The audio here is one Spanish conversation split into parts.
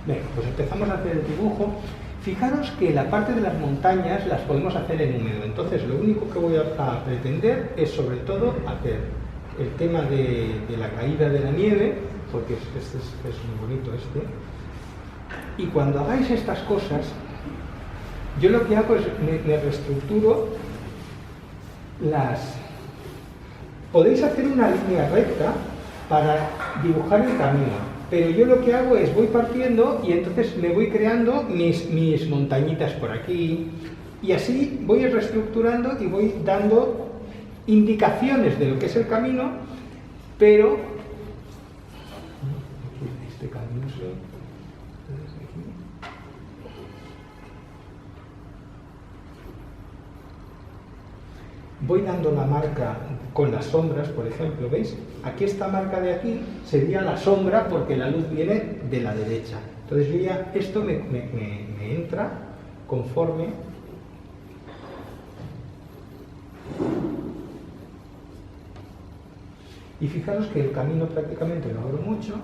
Venga, pues empezamos a hacer el dibujo. Fijaros que la parte de las montañas las podemos hacer en húmedo, entonces lo único que voy a pretender es sobre todo hacer el tema de la caída de la nieve, porque es muy bonito este. Y cuando hagáis estas cosas, yo lo que hago es me reestructuro las... Podéis hacer una línea recta para dibujar el camino, pero yo lo que hago es voy partiendo y entonces me voy creando mis montañitas por aquí y así voy reestructurando y voy dando indicaciones de lo que es el camino, pero este camino voy dando la marca con las sombras, por ejemplo, ¿veis? Aquí esta marca de aquí sería la sombra porque la luz viene de la derecha. Entonces yo ya, esto me entra conforme y fijaros que el camino prácticamente lo abro mucho.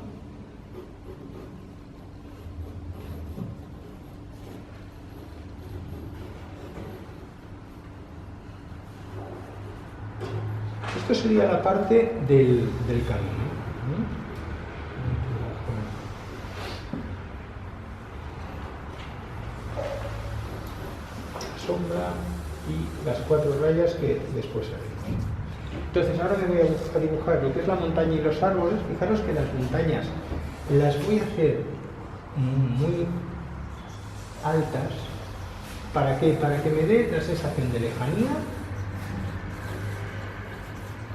Esto sería la parte del camino. La sombra y las 4 rayas que después haremos. Entonces ahora me voy a dibujar lo que es la montaña y los árboles. Fijaros que las montañas las voy a hacer muy altas. ¿Para qué? Para que me dé la sensación de lejanía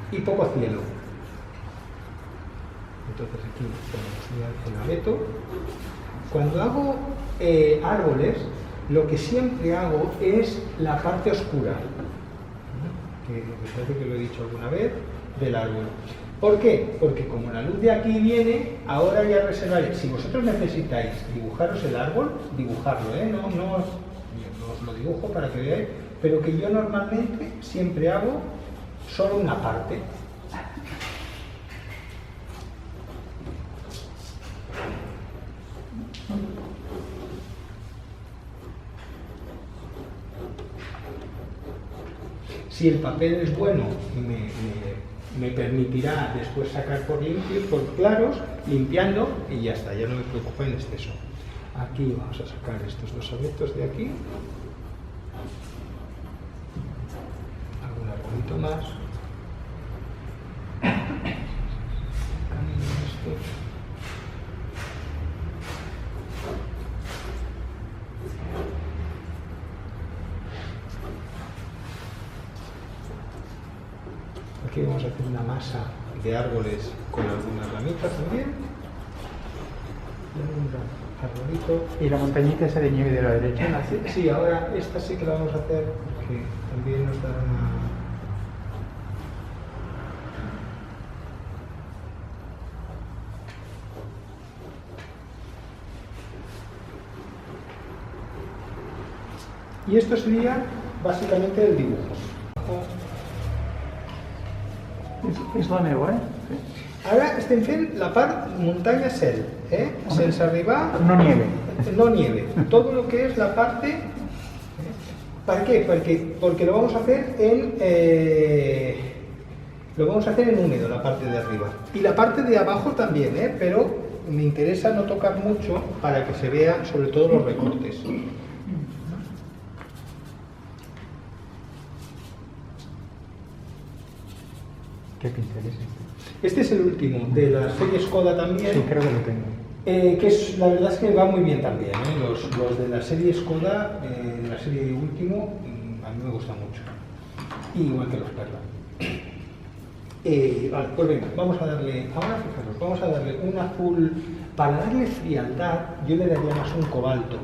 y poco cielo. Entonces aquí tenemos un alfabeto. Cuando hago árboles, lo que siempre hago es la parte oscura, que me parece que lo he dicho alguna vez, del árbol. ¿Por qué? Porque como la luz de aquí viene, ahora ya reservaré. Si vosotros necesitáis dibujaros el árbol, dibujarlo, no os lo dibujo para que veáis, pero que yo normalmente siempre hago solo una parte. Si el papel es bueno, me permitirá después sacar por claros, limpiando y ya está, ya no me preocupo en exceso. Aquí vamos a sacar estos dos abetos de aquí. Algún arbolito más. Aquí vamos a hacer una masa de árboles con algunas ramitas también. Un arbolito. ¿Y la montañita esa de nieve de la derecha? Sí, ahora esta sí que la vamos a hacer porque también nos da una... Y esto sería básicamente el dibujo. És la neu, Sí. Ara estem fent la part muntanya-cel, sense arribar... No nieve. No nieve. Todo lo que es la parte... ¿Para qué? Porque lo vamos a hacer en húmedo, la parte de arriba. Y la parte de abajo también, pero me interesa no tocar mucho para que se vean sobre todo los recortes. ¿Qué pincel es Este es el último, de la serie Skoda también. Sí, creo que lo tengo. Que es, la verdad es que va muy bien también. Los de la serie Skoda, de la serie último, a mí me gusta mucho. Igual que los Perla. Vale, pues venga, vamos a darle, ahora fijaros, vamos a darle un azul, para darle frialdad, yo le daría más un cobalto.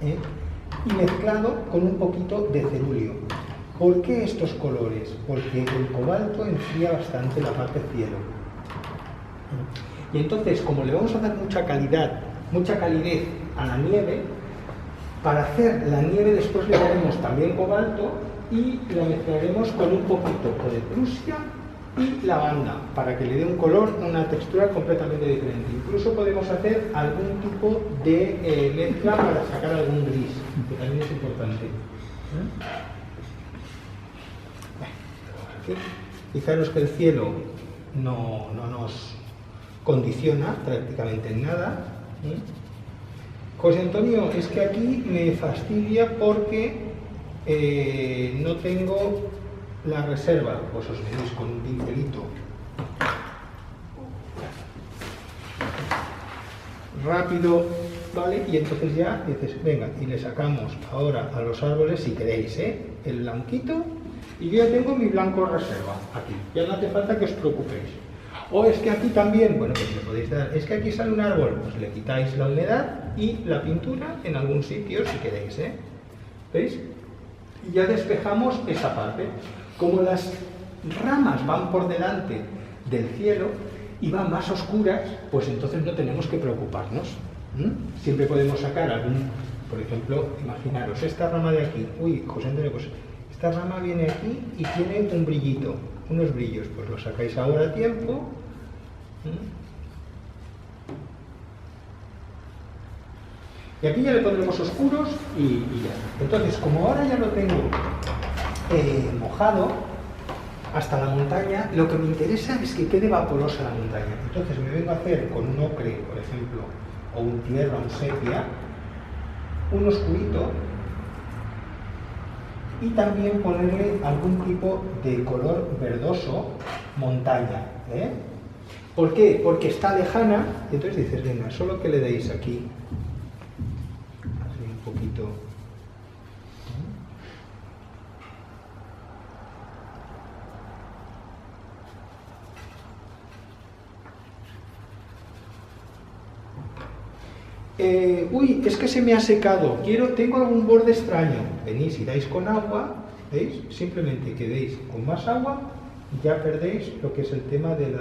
Y mezclado con un poquito de cerúleo. ¿Por qué estos colores? Porque el cobalto enfría bastante la parte cielo. Y entonces, como le vamos a dar mucha calidez a la nieve, para hacer la nieve después le daremos también cobalto y la mezclaremos con un poquito o de Prusia y lavanda, para que le dé un color, una textura completamente diferente. Incluso podemos hacer algún tipo de mezcla para sacar algún gris, que también es importante. Aquí. Fijaros que el cielo no nos condiciona prácticamente en nada. José Antonio, es que aquí me fastidia porque no tengo la reserva. Pues os venís con un pincelito rápido, ¿vale? Y entonces ya dices, venga, y le sacamos ahora a los árboles, si queréis, el blanquito, y yo ya tengo mi blanco reserva aquí, ya no hace falta que os preocupéis. O es que aquí también, bueno, pues le podéis dar, es que aquí sale un árbol, pues le quitáis la humedad y la pintura en algún sitio si queréis, ¿veis? Y ya despejamos esa parte. Como las ramas van por delante del cielo y van más oscuras, pues entonces no tenemos que preocuparnos. Siempre podemos sacar algún, por ejemplo, imaginaros, esta rama de aquí, uy, José Antonio, pues esta rama viene aquí y tiene un brillito, unos brillos, pues lo sacáis ahora a tiempo. Y aquí ya le pondremos oscuros y ya. Entonces, como ahora ya lo tengo mojado hasta la montaña, lo que me interesa es que quede vaporosa la montaña. Entonces me vengo a hacer con un ocre, por ejemplo, o un tierra, un sepia, un oscurito, y también ponerle algún tipo de color verdoso, montaña. ¿Por qué? Porque está lejana, y entonces dices, venga, solo que le deis aquí, así un poquito. Uy, es que se me ha secado, tengo algún borde extraño. Venís y dais con agua, ¿veis? Simplemente que deis con más agua, ya perdéis lo que es el tema de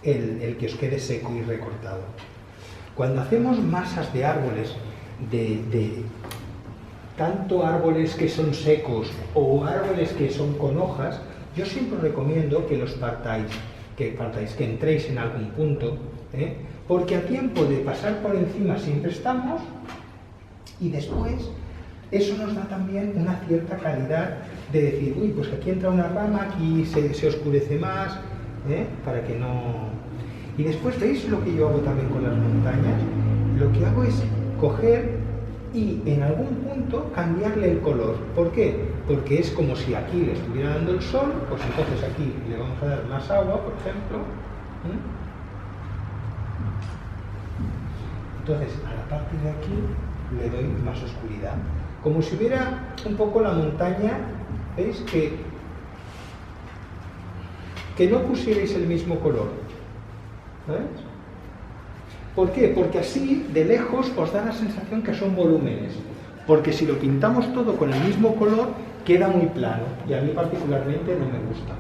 el que os quede seco y recortado. Cuando hacemos masas de árboles, de tanto árboles que son secos o árboles que son con hojas, yo siempre recomiendo que los partáis, que entréis en algún punto, porque a tiempo de pasar por encima siempre estamos, y después eso nos da también una cierta calidad de decir, uy, pues aquí entra una rama, aquí se oscurece más, para que no... Y después, ¿veis lo que yo hago también con las montañas? Lo que hago es coger y en algún punto cambiarle el color. ¿Por qué? Porque es como si aquí le estuviera dando el sol, pues entonces aquí le vamos a dar más agua, por ejemplo. Entonces, a la parte de aquí le doy más oscuridad. Como si hubiera un poco la montaña, ¿veis? Que no pusierais el mismo color. ¿Veis? ¿Por qué? Porque así, de lejos, os da la sensación que son volúmenes. Porque si lo pintamos todo con el mismo color, queda muy plano. Y a mí particularmente no me gusta.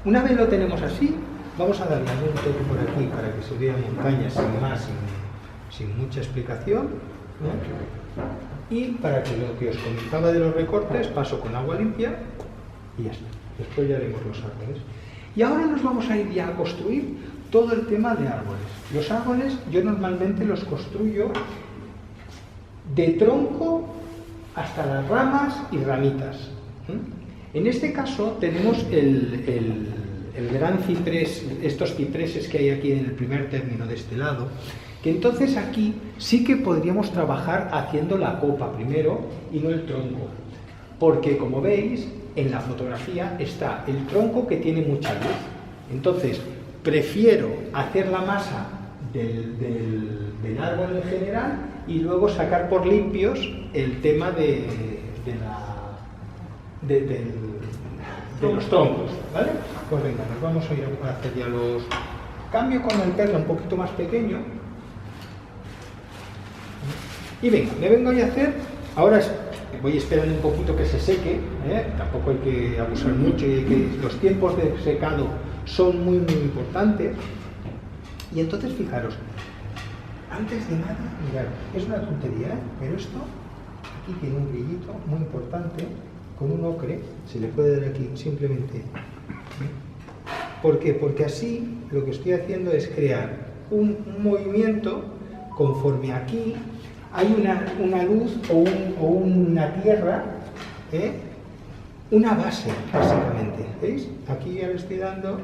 Una vez lo tenemos así, vamos a darle algún toque por aquí para que se vea montaña sin más, sin mucha explicación. Y para que lo que os comentaba de los recortes, paso con agua limpia y ya está. Después ya haremos los árboles. Y ahora nos vamos a ir ya a construir todo el tema de árboles. Los árboles yo normalmente los construyo de tronco hasta las ramas y ramitas. En este caso tenemos el gran ciprés, estos cipreses que hay aquí en el primer término de este lado, que entonces aquí sí que podríamos trabajar haciendo la copa primero y no el tronco, porque como veis en la fotografía está el tronco que tiene mucha luz. Entonces prefiero hacer la masa del árbol en general y luego sacar por limpios el tema de los troncos, ¿vale? Pues venga, nos vamos a ir a hacer ya los... Cambio con el perla un poquito más pequeño. Y venga, me vengo a hacer... Ahora voy esperando un poquito que se seque, tampoco hay que abusar mucho, y que los tiempos de secado son muy importantes. Y entonces fijaros, antes de nada, mirad, es una tontería, pero esto aquí tiene un brillito muy importante, con un ocre, se le puede dar aquí simplemente. ¿Por qué? Porque así lo que estoy haciendo es crear un movimiento conforme aquí hay una luz o una tierra, una base, básicamente. ¿Veis? Aquí ya le estoy dando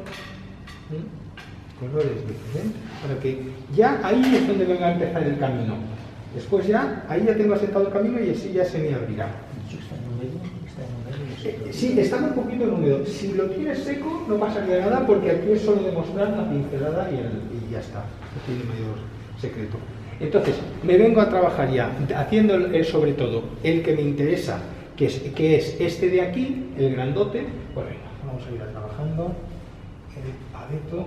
colores diferentes, para que ya ahí es donde venga a empezar el camino. Después ya, ahí ya tengo asentado el camino y así ya se me abrirá. Sí, está un poquito en húmedo. Si lo tienes seco no pasaría nada porque aquí es solo demostrar la pincelada y ya está. No tiene mayor secreto. Entonces, me vengo a trabajar ya haciendo sobre todo el que me interesa, que es este de aquí, el grandote. Pues venga, vamos a ir trabajando el abeto.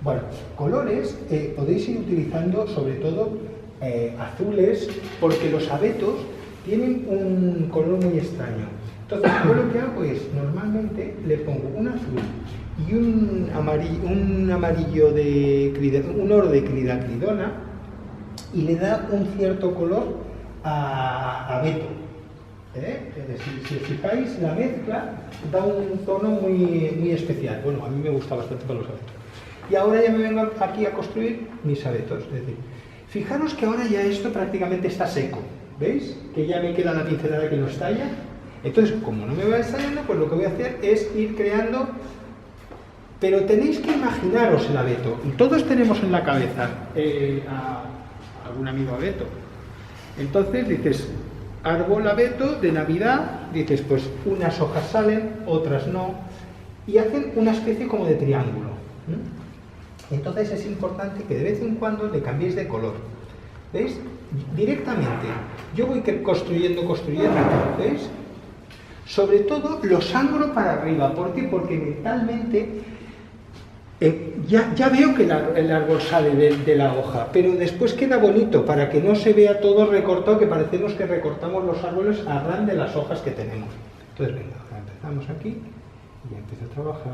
Bueno, colores podéis ir utilizando sobre todo azules, porque los abetos tienen un color muy extraño. Entonces, yo lo que hago es, normalmente le pongo un azul y un amarillo un oro de cridacridona y le da un cierto color a abeto. Es decir, si os fijáis, la mezcla da un tono muy especial. Bueno, a mí me gusta bastante con los abetos. Y ahora ya me vengo aquí a construir mis abetos. Es decir, fijaros que ahora ya esto prácticamente está seco. ¿Veis? Que ya me queda la pincelada que no estalla. Entonces, como no me va estallando, pues lo que voy a hacer es ir creando. Pero tenéis que imaginaros el abeto. Y todos tenemos en la cabeza a algún amigo abeto. Entonces dices, árbol abeto de Navidad, dices, pues unas hojas salen, otras no. Y hacen una especie como de triángulo. Entonces es importante que de vez en cuando le cambiéis de color. ¿Veis? Directamente. Yo voy construyendo, ¿veis? Sobre todo lo sangro para arriba. ¿Por qué? Porque mentalmente ya veo que el árbol sale de la hoja, pero después queda bonito para que no se vea todo recortado, que parecemos que recortamos los árboles a ran de las hojas que tenemos. Entonces, venga, ahora empezamos aquí y ya empiezo a trabajar.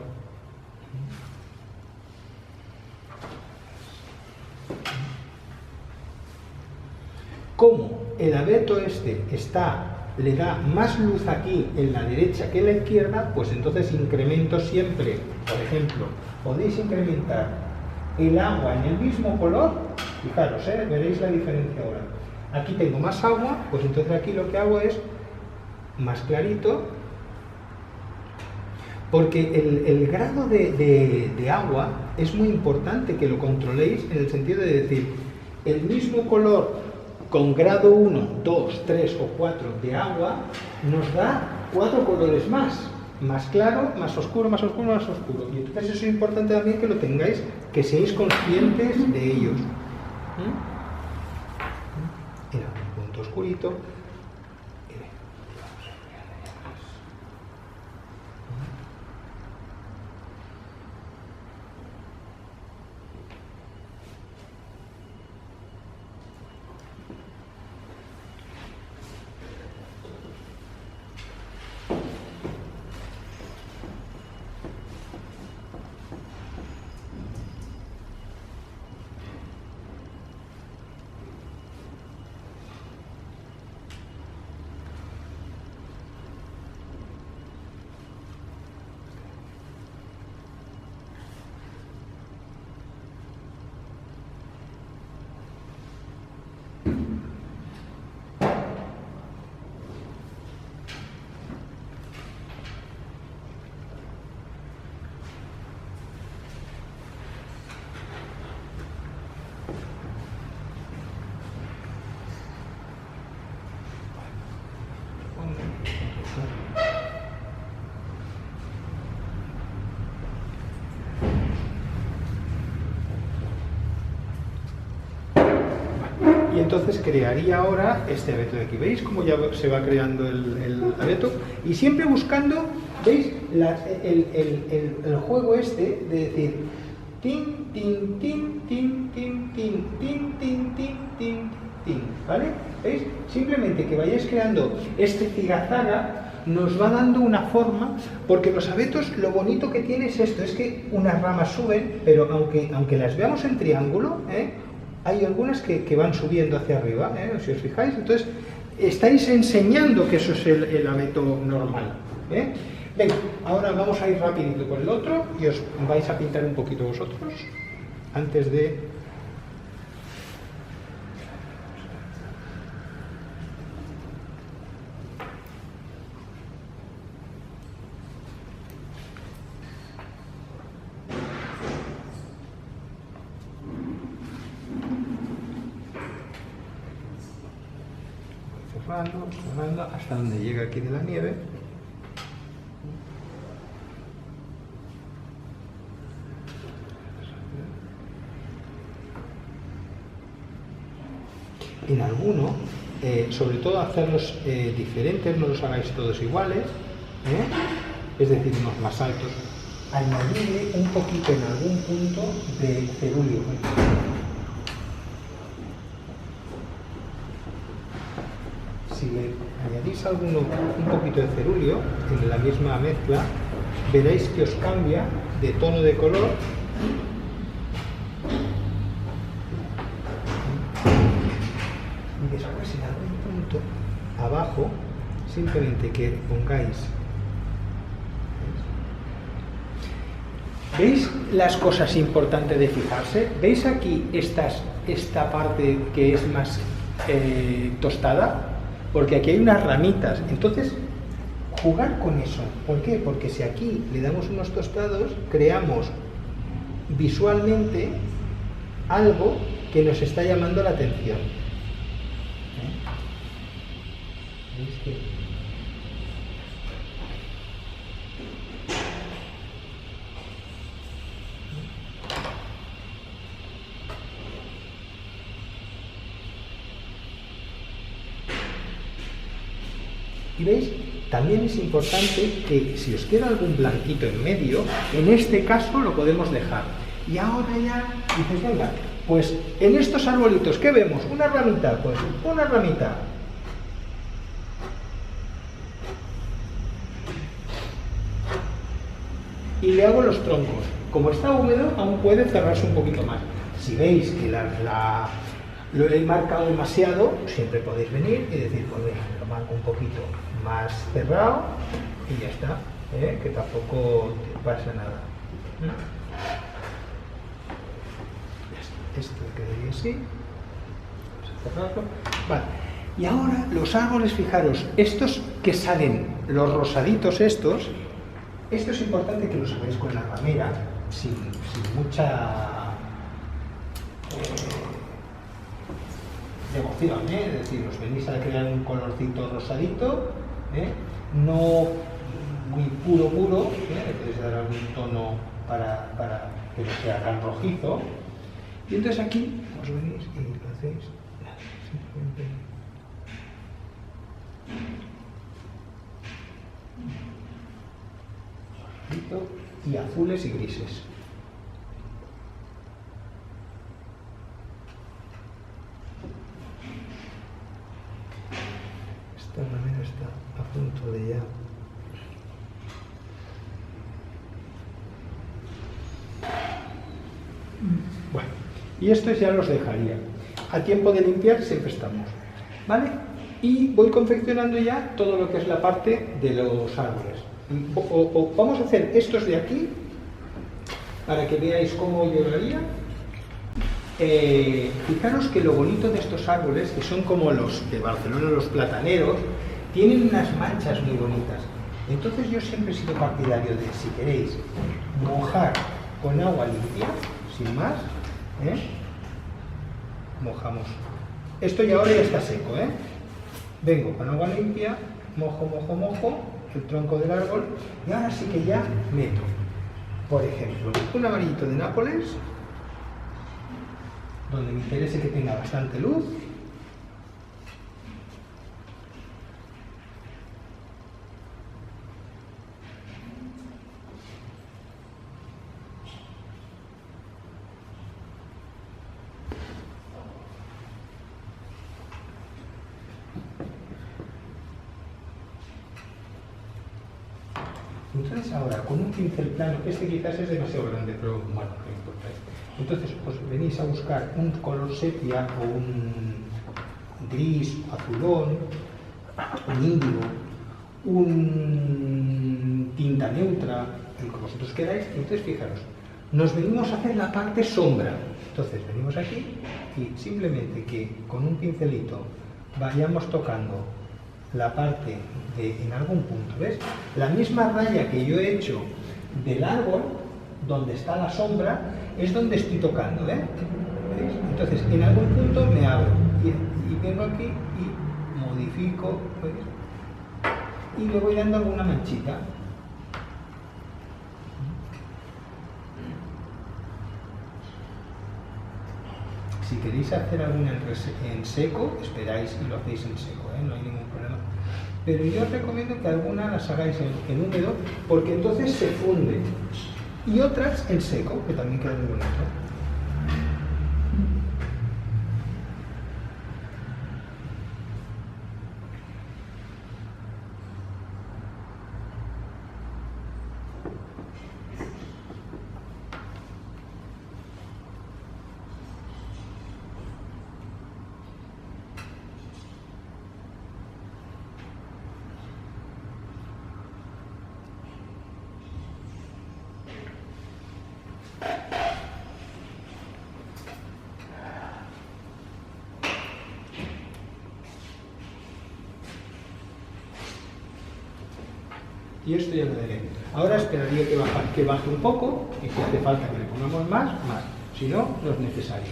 Como el abeto le da más luz aquí en la derecha que en la izquierda, pues entonces incremento siempre, por ejemplo, podéis incrementar el agua en el mismo color, fijaros, veréis la diferencia ahora. Aquí tengo más agua, pues entonces aquí lo que hago es más clarito, porque el grado de agua es muy importante que lo controléis en el sentido de decir, el mismo color con grado 1, 2, 3 o 4 de agua nos da 4 colores más claro, más oscuro, más oscuro, más oscuro. Y entonces eso es importante también que lo tengáis, que seáis conscientes de ellos. Mira, un punto oscurito. Y entonces crearía ahora este abeto de aquí. ¿Veis cómo ya se va creando el abeto? Y siempre buscando, ¿veis? El juego este de decir tin, tin, tin, tin, tin, tin, tin, tin, tin, tin, tin, ¿vale? ¿Veis? Simplemente que vayáis creando este zigazaga nos va dando una forma, porque los abetos lo bonito que tiene es esto, es que unas ramas suben, pero aunque las veamos en triángulo, hay algunas que van subiendo hacia arriba, si os fijáis. Entonces, estáis enseñando que eso es el abeto normal. Venga, ahora vamos a ir rapidito con el otro y os vais a pintar un poquito vosotros antes de... Cerrando hasta donde llega aquí de la nieve. En alguno, sobre todo hacerlos diferentes, no los hagáis todos iguales, es decir, unos más altos. Añadirle un poquito en algún punto de cerúleo. Si le añadís un poquito de cerúleo en la misma mezcla, veréis que os cambia de tono de color. Y después en algún punto abajo, simplemente que pongáis. ¿Veis las cosas importantes de fijarse? ¿Veis aquí esta parte que es más tostada? Porque aquí hay unas ramitas. Entonces, jugar con eso. ¿Por qué? Porque si aquí le damos unos tostados, creamos visualmente algo que nos está llamando la atención. ¿Veis que? Y veis, también es importante que si os queda algún blanquito en medio, en este caso lo podemos dejar. Y ahora ya dices, venga, pues en estos arbolitos, ¿qué vemos? Una ramita, pues una ramita. Y le hago los troncos. Como está húmedo, aún puede cerrarse un poquito más. Si veis que lo he marcado demasiado, siempre podéis venir y decir, pues venga, lo marco un poquito más cerrado y ya está, que tampoco te pasa nada. Esto quedaría así. Vamos a cerrarlo. Vale. Y ahora los árboles, fijaros, estos que salen, los rosaditos estos, esto es importante que los hagáis con la ramera, sin mucha devoción, es decir, os venís a crear un colorcito rosadito, no muy puro, le podéis dar algún tono para que no sea tan rojizo, y entonces aquí os venís y lo hacéis simplemente rosadito y azules y grises. Esta ramera está a punto de ya. Bueno, y estos ya los dejaría. A tiempo de limpiar siempre estamos, ¿vale? Y voy confeccionando ya todo lo que es la parte de los árboles. Vamos a hacer estos de aquí para que veáis cómo yo lo haría. Fijaros que lo bonito de estos árboles, que son como los de Barcelona, los plataneros, tienen unas manchas muy bonitas. Entonces yo siempre he sido partidario de, si queréis, mojar con agua limpia, sin más, mojamos. Esto ya ahora ya está seco, Vengo con agua limpia, mojo el tronco del árbol y ahora sí que ya meto, por ejemplo, un amarillito de Nápoles, donde me interese que tenga bastante luz. Entonces ahora, con un pincel plano, este quizás es demasiado grande, pero bueno, no importa. Entonces os venís a buscar un color sepia o un gris, azulón, un índigo, un tinta neutra, el que vosotros queráis, y entonces fijaros, nos venimos a hacer la parte sombra. Entonces venimos aquí y simplemente que con un pincelito vayamos tocando la parte en algún punto, ¿ves? La misma raya que yo he hecho del árbol, donde está la sombra, es donde estoy tocando, ¿eh? ¿Veis? Entonces, en algún punto me abro y vengo aquí y modifico, ¿veis? Y le voy dando alguna manchita. Si queréis hacer alguna en seco, esperáis y lo hacéis en seco, ¿eh? No hay ningún problema. Pero yo os recomiendo que algunas las hagáis en húmedo, porque entonces se funde. Y otras en seco, que también queda muy bonito. Y esto ya lo daré. Ahora esperaría que baje un poco, y si hace falta que le pongamos más. Si no, no es necesario.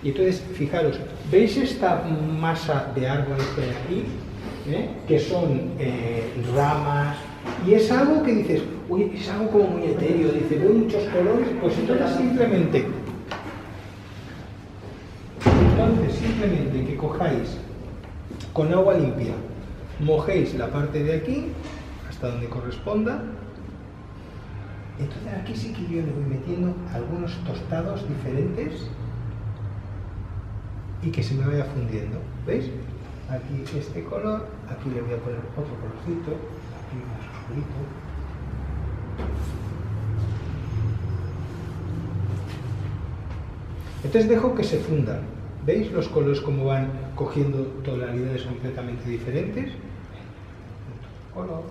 Y entonces, fijaros, ¿veis esta masa de árboles que hay aquí? Que son ramas, y es algo que dices, uy, es algo como muy etéreo, dice, veo muchos colores, pues entonces simplemente que cojáis con agua limpia, mojéis la parte de aquí, hasta donde corresponda. Entonces aquí sí que yo le voy metiendo algunos tostados diferentes y que se me vaya fundiendo, ¿veis? Aquí este color, aquí le voy a poner otro colorcito, aquí más oscurito. Entonces dejo que se fundan. ¿Veis los colores como van cogiendo tonalidades completamente diferentes? Otro color.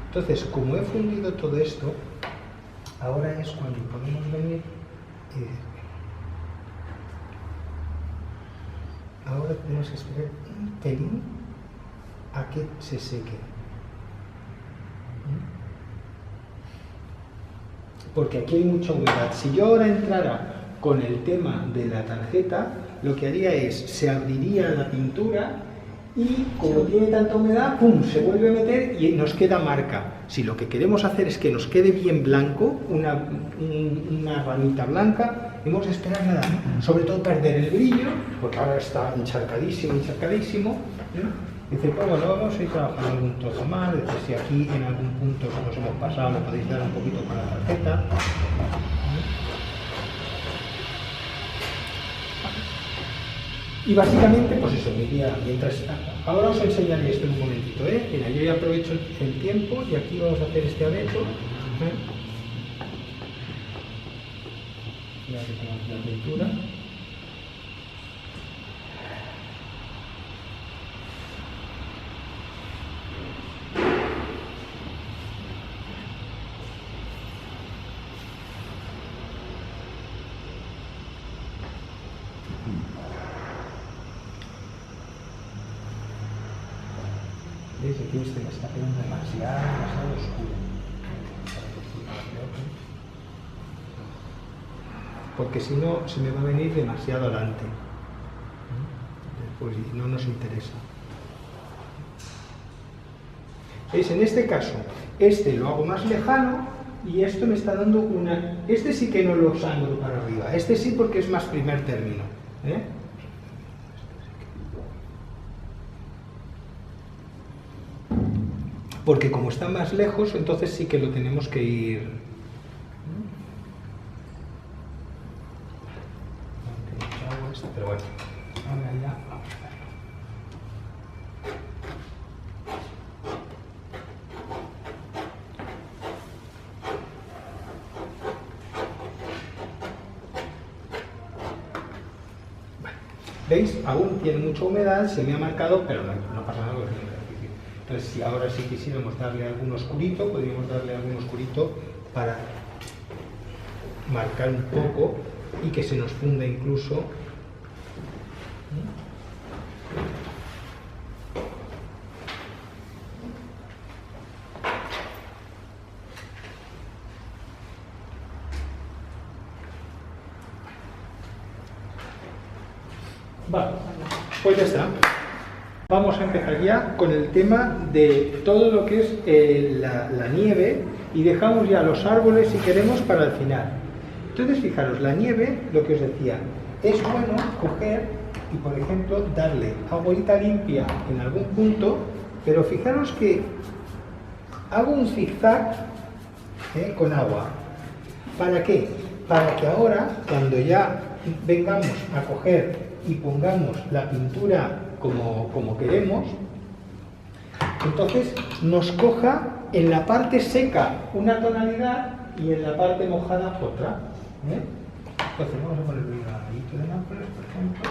Entonces, como he fundido todo esto, ahora es cuando podemos venir y decir, ahora tenemos que esperar un pelín a que se seque. Porque aquí hay mucha humedad. Si yo ahora entrara con el tema de la tarjeta, lo que haría es, se abriría la pintura y como tiene tanta humedad, ¡pum!, se vuelve a meter y nos queda marca. Si lo que queremos hacer es que nos quede bien blanco, una ramita blanca, hemos de esperar nada, sobre todo perder el brillo, porque ahora está encharcadísimo. Dice, pues bueno, vamos a ir trabajando algún trozo más, dice, si aquí en algún punto nos hemos pasado, le podéis dar un poquito con la tarjeta. Y básicamente, pues eso, mientras... Ahora os enseñaré esto en un momentito, ¿eh? Mira, yo ya aprovecho el tiempo y aquí vamos a hacer este abeto. Ya que tenemos la pintura. ¿Veis? Aquí este me está quedando demasiado oscuro. Porque si no, se me va a venir demasiado adelante. Pues no nos interesa. ¿Veis? En este caso, este lo hago más lejano y esto me está dando una... Este sí que no lo sangro para arriba. Este sí porque es más primer término. Porque como está más lejos, entonces sí que lo tenemos que ir... Pero bueno, ahora ya vamos a verlo. ¿Veis? Aún tiene mucha humedad, se me ha marcado, pero no pasa nada porque es un ejercicio. Entonces, si ahora sí quisiéramos darle algún oscurito, podríamos darle algún oscurito para marcar un poco y que se nos funda incluso. Vale, pues ya está. Vamos a empezar ya con el tema de todo lo que es la nieve y dejamos ya los árboles si queremos para el final. Entonces fijaros, la nieve, lo que os decía, es bueno coger y por ejemplo darle agüita limpia en algún punto, pero fijaros que hago un zigzag con agua. ¿Para qué? Para que ahora, cuando ya vengamos a coger y pongamos la pintura como queremos, entonces nos coja en la parte seca una tonalidad y en la parte mojada otra. Entonces vamos a poner un rayito de Nápoles, por ejemplo,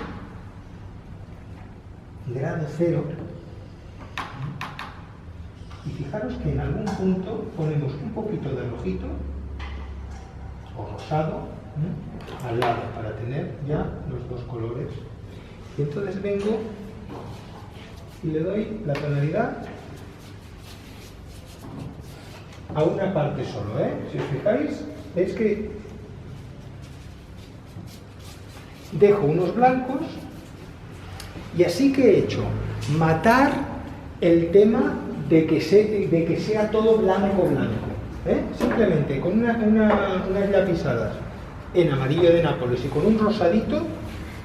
grado 0, y fijaros que en algún punto ponemos un poquito de rojito o rosado al lado para tener ya los dos colores. Y entonces vengo y le doy la tonalidad a una parte solo, Si os fijáis, veis que dejo unos blancos y así que he hecho matar el tema de que sea todo blanco. Simplemente con unas lapisadas en amarillo de Nápoles y con un rosadito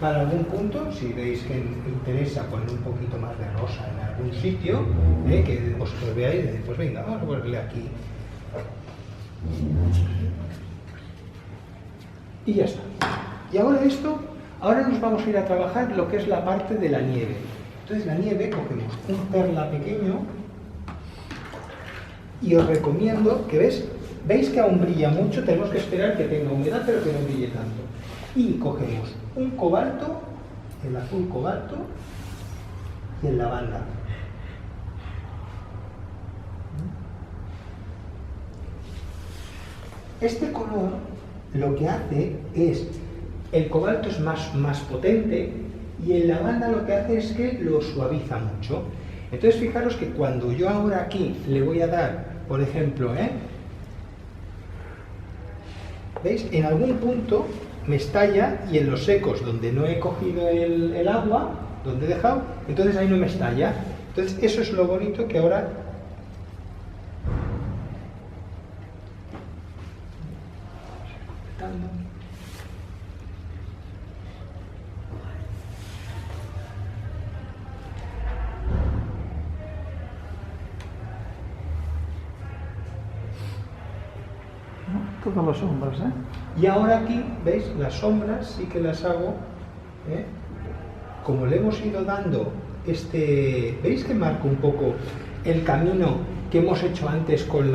para algún punto, si veis que interesa poner un poquito más de rosa en algún sitio, que vosotros veáis, pues venga, vamos a ponerle aquí. Y ya está. Y ahora nos vamos a ir a trabajar lo que es la parte de la nieve. Entonces la nieve cogemos un perla pequeño y os recomiendo que veis que aún brilla mucho, tenemos que esperar que tenga humedad pero que no brille tanto. Y cogemos un cobalto, el azul cobalto y el lavanda. Este color lo que hace es, el cobalto es más potente y el lavanda lo que hace es que lo suaviza mucho. Entonces fijaros que cuando yo ahora aquí le voy a dar, por ejemplo, ¿veis? En algún punto me estalla y en los secos donde no he cogido el agua, donde he dejado, entonces ahí no me estalla. Entonces eso es lo bonito que ahora todas las sombras, Y ahora aquí, ¿veis? Las sombras sí que las hago, como le hemos ido dando ¿veis que marco un poco el camino que hemos hecho antes con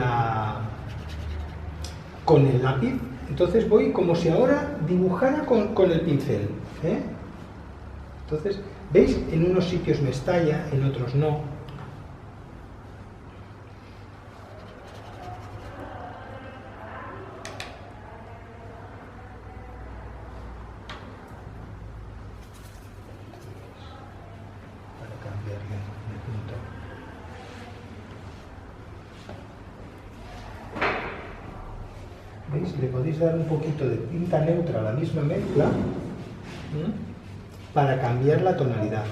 el lápiz? Entonces voy como si ahora dibujara con el pincel, Entonces, ¿veis? En unos sitios me estalla, en otros no. ¿Veis? Le podéis dar un poquito de tinta neutra a la misma mezcla para cambiar la tonalidad.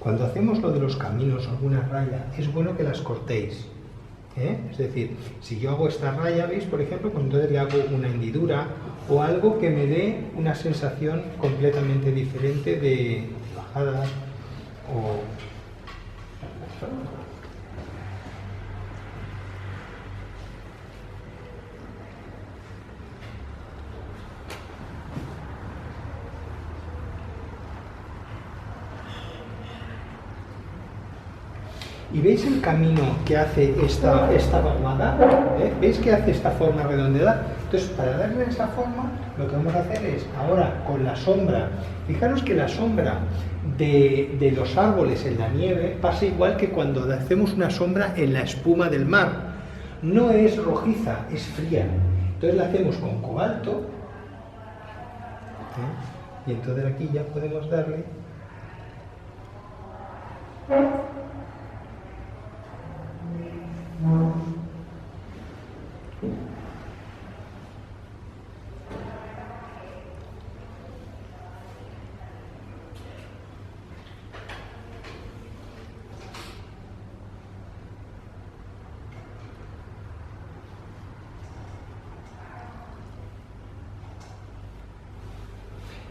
Cuando hacemos lo de los caminos o alguna raya, es bueno que las cortéis. Es decir, si yo hago esta raya, ¿veis? Por ejemplo, pues entonces le hago una hendidura o algo que me dé una sensación completamente diferente de bajada o... ¿Y veis el camino que hace esta vaguada? ¿Veis que hace esta forma redondeada? Entonces, para darle esa forma, lo que vamos a hacer es, ahora con la sombra, fijaros que la sombra de los árboles en la nieve pasa igual que cuando hacemos una sombra en la espuma del mar. No es rojiza, es fría. Entonces la hacemos con cobalto. Y entonces aquí ya podemos darle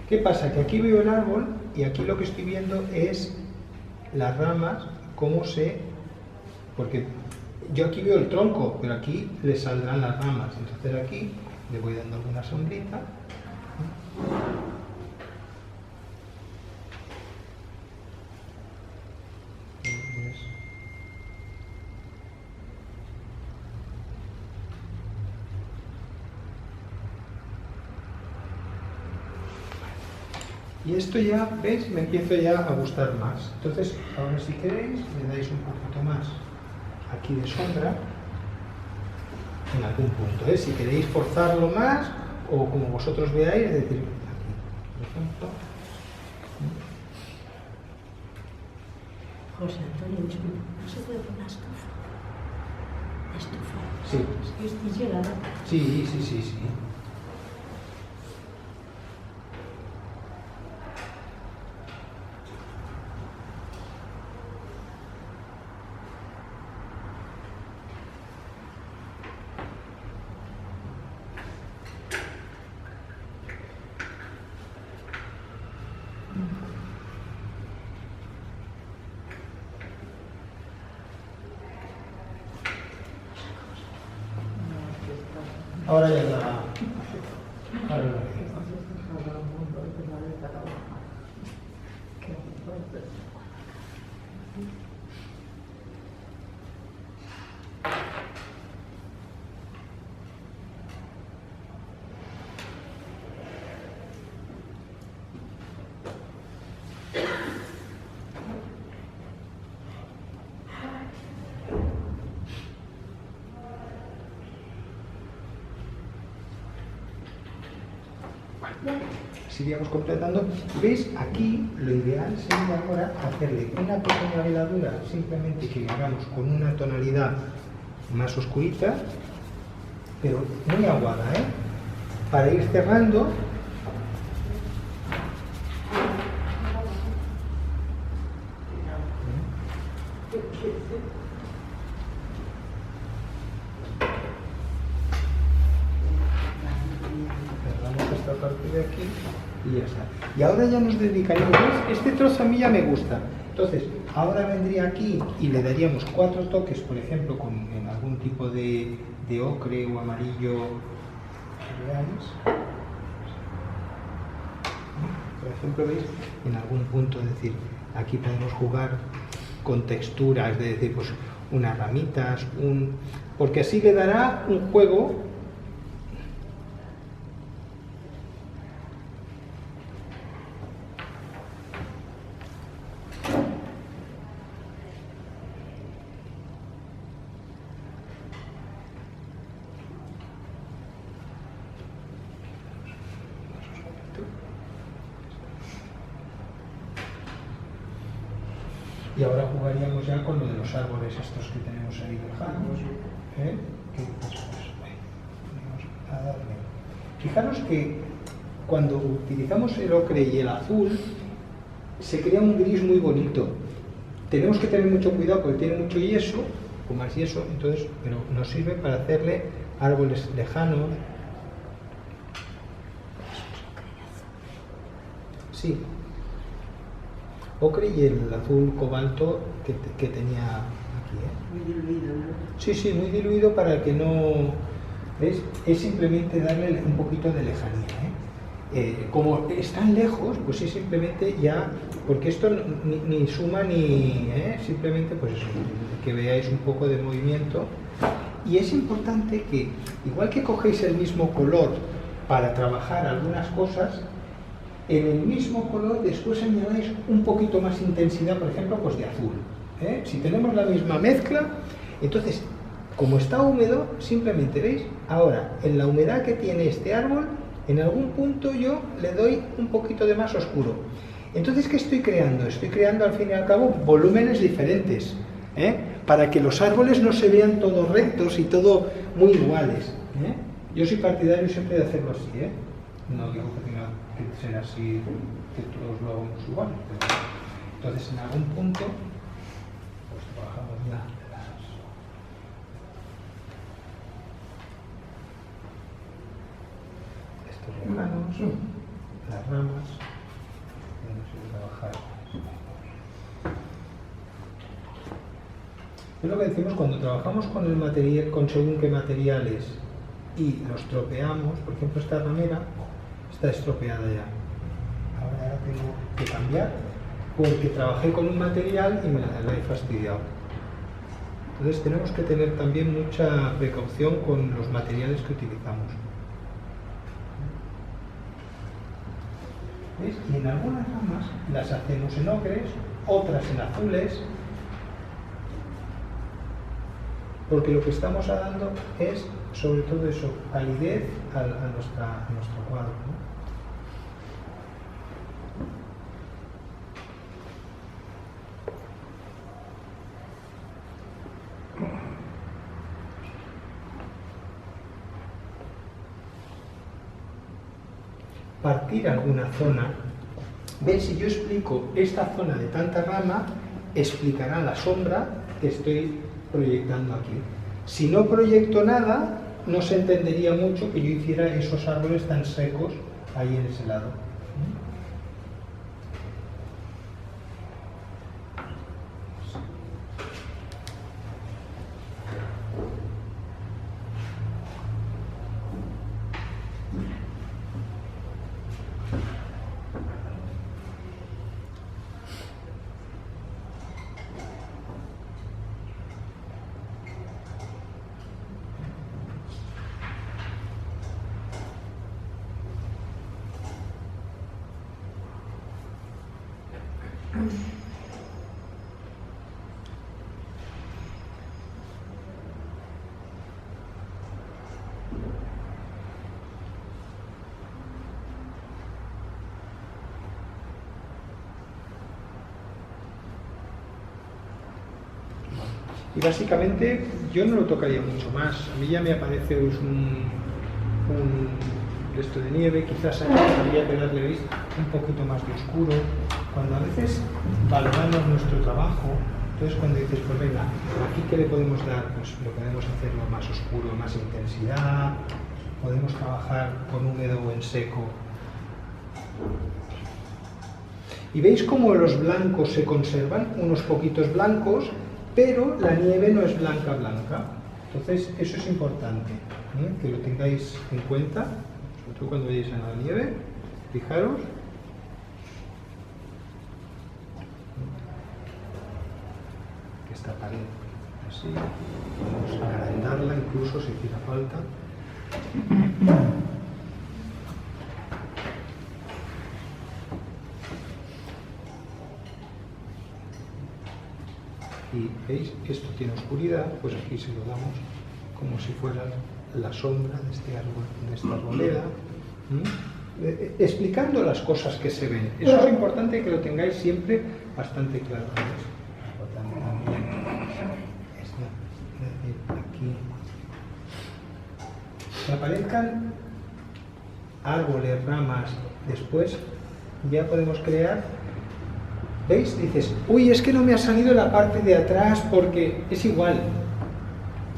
¿Qué pasa? Que aquí veo el árbol y aquí lo que estoy viendo es las ramas, cómo se... Porque yo aquí veo el tronco, pero aquí le saldrán las ramas. Entonces aquí le voy dando alguna sombrita. Y esto ya, ¿veis? Me empiezo ya a gustar más. Entonces, ahora si queréis, le dais un poquito más aquí de sombra en algún punto. Si queréis forzarlo más, o como vosotros veáis, es decir, aquí, por ejemplo. José Antonio, ¿no se puede poner estufa? ¿Estufa? Sí. Es que estoy llegada. Sí. Ahora ya la... Ahora la... Así iríamos completando. ¿Veis? Aquí lo ideal sería ahora hacerle una pequeña veladura, simplemente que hagamos con una tonalidad más oscurita, pero muy aguada, para ir cerrando. Esta parte de aquí y ya está. Y ahora ya nos dedicaríamos, ¿ves? Este trozo a mí ya me gusta. Entonces, ahora vendría aquí y le daríamos 4 toques, por ejemplo, en algún tipo de ocre o amarillo. ¿Veáis? Por ejemplo, ¿veis? En algún punto, es decir, aquí podemos jugar con texturas, es decir, pues unas ramitas, porque así le dará un juego. Y ahora jugaríamos ya con lo de los árboles estos que tenemos ahí lejanos. Fijaros que cuando utilizamos el ocre y el azul se crea un gris muy bonito. Tenemos que tener mucho cuidado porque tiene mucho yeso, o más yeso, entonces, pero nos sirve para hacerle árboles lejanos. Sí. Ocre y el azul cobalto que tenía aquí. Muy diluido, ¿no? Sí, muy diluido para que no... ¿Ves? Es simplemente darle un poquito de lejanía. como están lejos, pues es simplemente ya, porque esto ni suma ni, simplemente pues eso, que veáis un poco de movimiento. Y es importante que, igual que cogéis el mismo color para trabajar algunas cosas, en el mismo color después añadáis un poquito más intensidad, por ejemplo, pues de azul. Si tenemos la misma mezcla, entonces, como está húmedo, simplemente veis, ahora, en la humedad que tiene este árbol, en algún punto yo le doy un poquito de más oscuro. Entonces, ¿qué estoy creando? Estoy creando, al fin y al cabo, volúmenes diferentes, para que los árboles no se vean todos rectos y todo muy iguales. Yo soy partidario siempre de hacerlo así, no digo que tenga que ser así, que todos lo hagamos igual, pero entonces en algún punto pues trabajamos estos regalos, las ramas, podemos ir a trabajar. Es lo que decimos cuando trabajamos con el material, con según qué materiales y los tropeamos. Por ejemplo, esta ramera está estropeada ya. Ahora tengo que cambiar porque trabajé con un material y me la he fastidiado. Entonces tenemos que tener también mucha precaución con los materiales que utilizamos. ¿Veis? Y en algunas ramas las hacemos en ocres, otras en azules, porque lo que estamos dando es, sobre todo eso, calidez a nuestro cuadro, ¿no? Partir alguna zona. ¿Veis? Si yo explico esta zona de tanta rama, explicará la sombra que estoy proyectando aquí. Si no proyecto nada, no se entendería mucho que yo hiciera esos árboles tan secos ahí en ese lado. Y básicamente yo no lo tocaría mucho más. A mí ya me aparece un esto de nieve, quizás aquí habría que darle, ¿veis?, un poquito más de oscuro. Cuando a veces valoramos nuestro trabajo, entonces cuando dices, pues venga, aquí ¿qué le podemos dar? Pues lo podemos hacerlo más oscuro, más intensidad, podemos trabajar con húmedo o en seco. Y veis cómo los blancos se conservan, unos poquitos blancos, pero la nieve no es blanca blanca. Entonces eso es importante, que lo tengáis en cuenta, sobre todo cuando veáis en la nieve. Fijaros. Que esta pared así, vamos a agrandarla incluso si hiciera falta. Y veis, esto tiene oscuridad, pues aquí se lo damos como si fuera la sombra de este árbol, de esta arboleda, explicando las cosas que se ven. Eso es importante que lo tengáis siempre bastante claro. Importante también aquí que aparezcan árboles, ramas, después ya podemos crear. ¿Veis? Dices, uy, es que no me ha salido la parte de atrás porque es igual.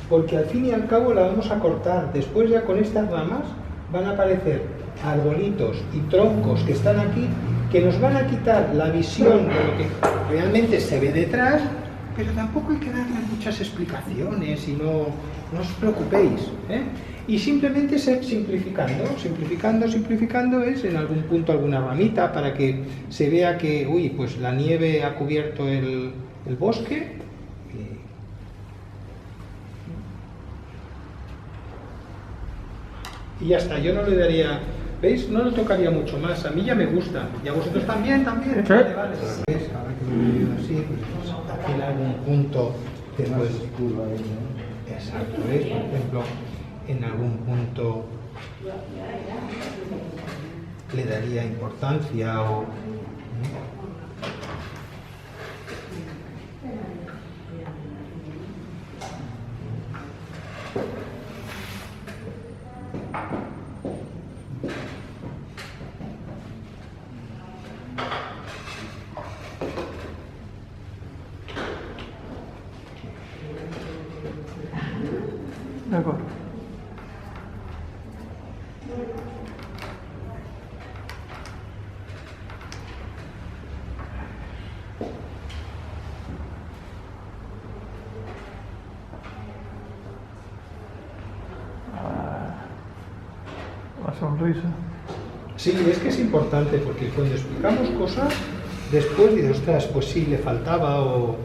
Porque al fin y al cabo la vamos a cortar. Después ya con estas ramas van a aparecer arbolitos y troncos que están aquí, que nos van a quitar la visión de lo que realmente se ve detrás, pero tampoco hay que darle muchas explicaciones y no os preocupéis, ¿eh? Y simplemente ser simplificando es en algún punto alguna ramita para que se vea que, uy, pues la nieve ha cubierto el bosque. Y ya está, yo no le daría, ¿veis? No lo tocaría mucho más, a mí ya me gusta, y a vosotros también, vale. ¿Ves? Ahora que lo he leído así, pues aquí en algún punto después... Exacto, ¿veis? Por ejemplo, en algún punto le daría importancia o... De acuerdo. La sonrisa. Sí, es que es importante porque cuando explicamos cosas, después dices, ostras, pues sí, le faltaba o...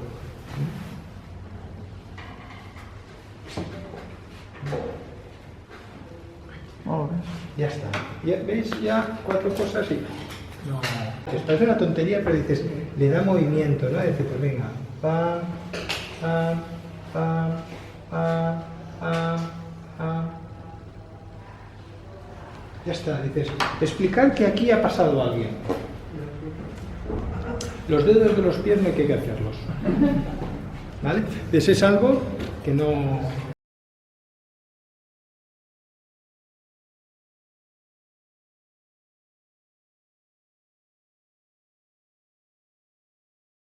Molt bé. Ya está. Ya, ¿veis? Ya 4 cosas y... No. Te parece una tontería, pero dices, le da movimiento, ¿no? Dices, pues venga, pam, pam, pam, pam, pam, pam. Ya está, dices, explicar que aquí ha pasado alguien. Los dedos de los pies no hay que hacerlos. ¿Vale? Entonces es algo que no...